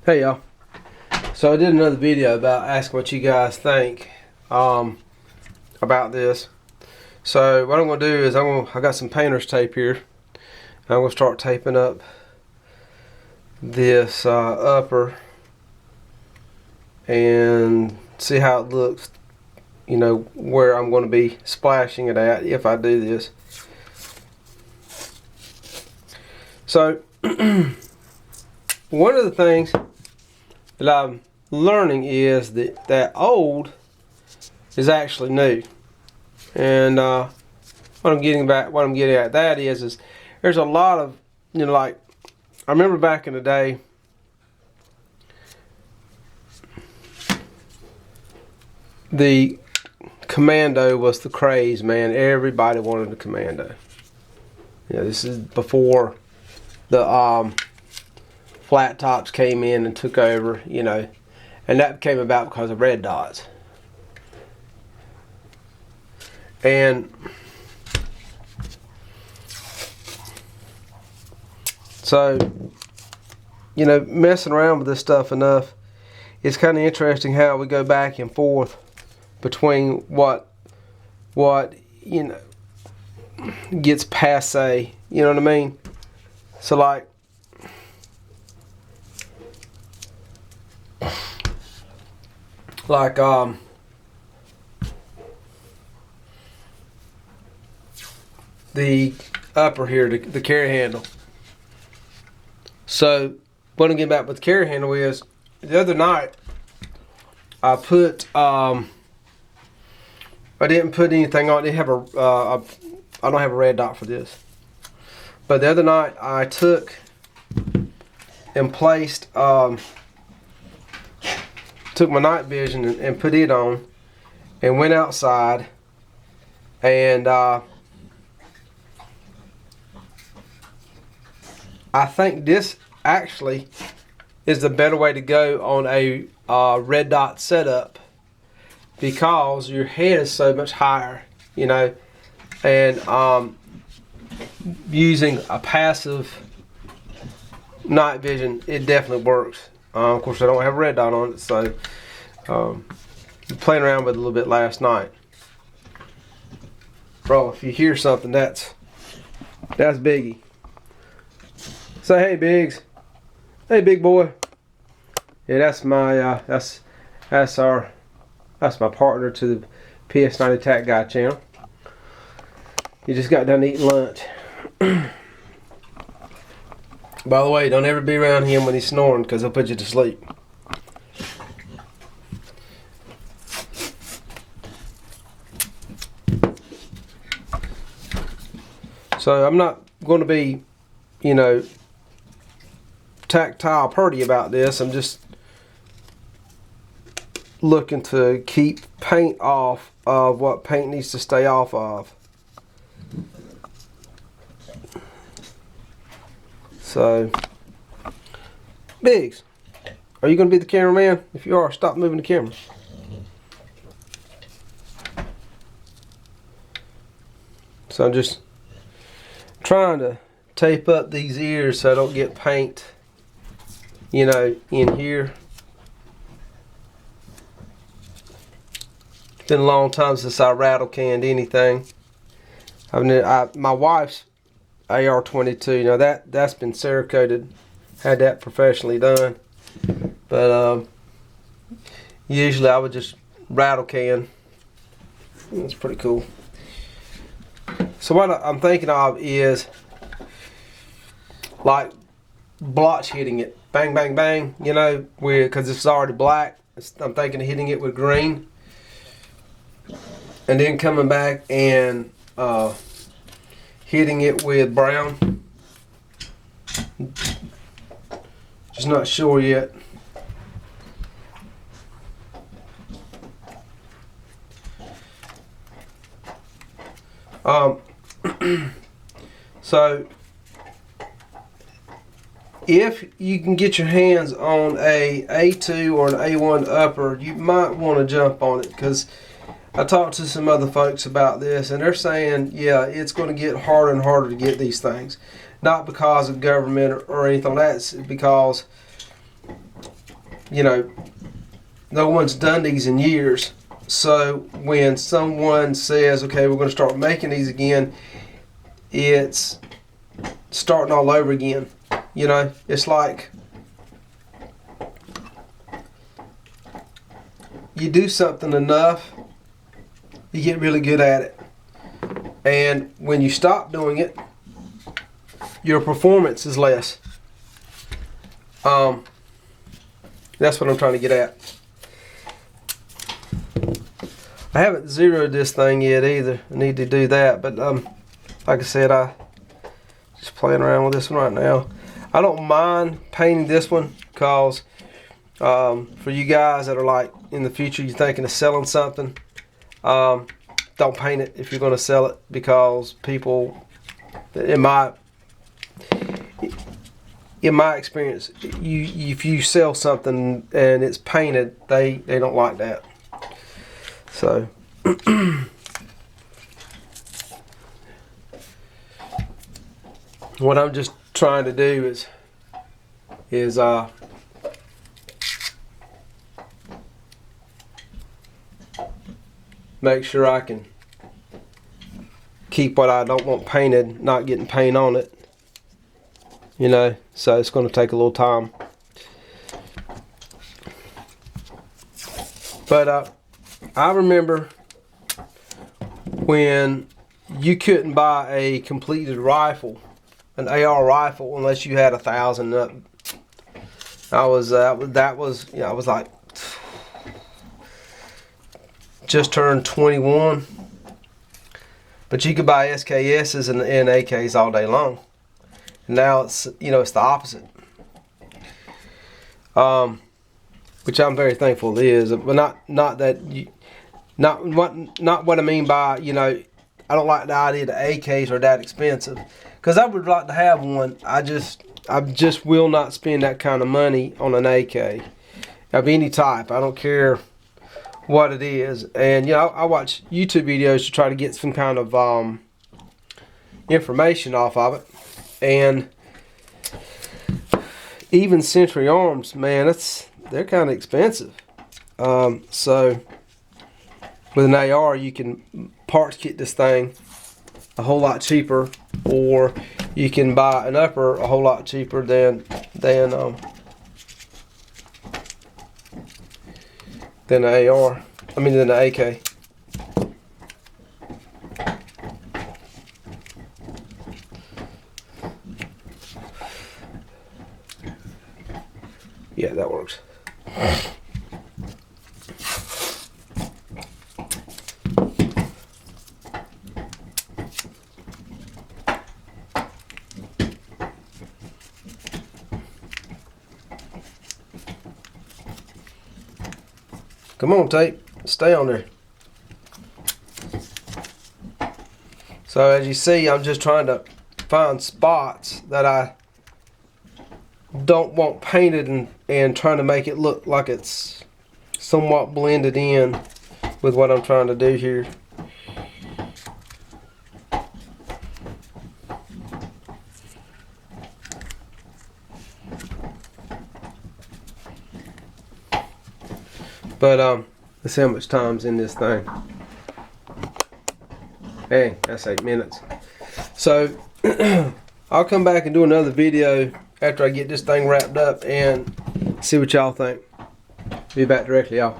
Hey y'all. So I did another video about asking what you guys think about this. So what I'm gonna do is I got some painter's tape here. I'm gonna start taping up this upper and see how it looks. You know, where I'm going to be splashing it at if I do this. So one of the things that I'm learning is that old is actually new, and what I'm getting at that is there's a lot of, you know, like I remember back in the day, the Commando was the craze, man. Everybody wanted a Commando. Yeah, this is before the flat tops came in and took over, you know, and that came about because of red dots. And so, you know, messing around with this stuff enough, it's kind of interesting how we go back and forth between what you know gets passe, you know what I mean? So like the upper here, the carry handle. So what I'm getting back with the carry handle is the other night I put I didn't put anything on. I don't have a red dot for this. But the other night I took and placed took my night vision and put it on and went outside, and I think this actually is the better way to go on a red dot setup, because your head is so much higher, you know, and using a passive night vision, it definitely works. Of course, I don't have a red dot on it, so playing around with it a little bit last night. Bro, if you hear something, that's Biggie. Say hey, Biggs. Hey, big boy. Yeah, that's my that's my partner to the PS90 Attack Guy channel. He just got done eating lunch. By the way, don't ever be around him when he's snoring, because he'll put you to sleep. So I'm not going to be, you know, tactile pretty about this. I'm just looking to keep paint off of what paint needs to stay off of. So, Biggs, are you going to be the cameraman? If you are, stop moving the camera. So I'm just trying to tape up these ears so I don't get paint, you know, in here. It's been a long time since I rattle canned anything. My wife's AR-22, now that's been Cerakoted, had that professionally done, but usually I would just rattle can. It's pretty cool. So what I'm thinking of is like blotch hitting it, bang bang bang, you know, because it's already black. I'm thinking of hitting it with green, and then coming back and hitting it with brown. Just not sure yet. So if you can get your hands on a A2 or an A1 upper, you might want to jump on it, because I talked to some other folks about this, and they're saying, yeah, it's going to get harder and harder to get these things. Not because of government or anything like that, it's because you know, no one's done these in years. So when someone says, okay, we're going to start making these again, it's starting all over again. You know, it's like you do something enough, you get really good at it. And when you stop doing it, your performance is less. That's what I'm trying to get at. I haven't zeroed this thing yet either. I need to do that, but like I said, I just playing around with this one right now. I don't mind painting this one because for you guys that are like in the future you're thinking of selling something, don't paint it if you're going to sell it, because people, in my experience, if you sell something and it's painted, they don't like that. So what I'm just trying to do is make sure I can keep what I don't want painted, not getting paint on it. You know, so it's going to take a little time. But I remember when you couldn't buy a completed rifle, an AR rifle, unless you had 1,000 up. I was like just turned 21, but you could buy SKSs and AKs all day long. Now it's, you know, it's the opposite, which I'm very thankful it is. But not what I mean by, you know, I don't like the idea that AKs are that expensive, because I would like to have one. I just will not spend that kind of money on an AK of any type. I don't care what it is. And you know, I watch YouTube videos to try to get some kind of information off of it. And even Century Arms, man, they're kind of expensive. So with an AR, you can parts kit this thing a whole lot cheaper, or you can buy an upper a whole lot cheaper than an AR. I mean, than an AK. Yeah, that works. Come on, tape. Stay on there. So as you see, I'm just trying to find spots that I don't want painted and trying to make it look like it's somewhat blended in with what I'm trying to do here. But let's see how much time's in this thing. Hey, that's 8 minutes. So I'll come back and do another video after I get this thing wrapped up and see what y'all think. Be back directly, y'all.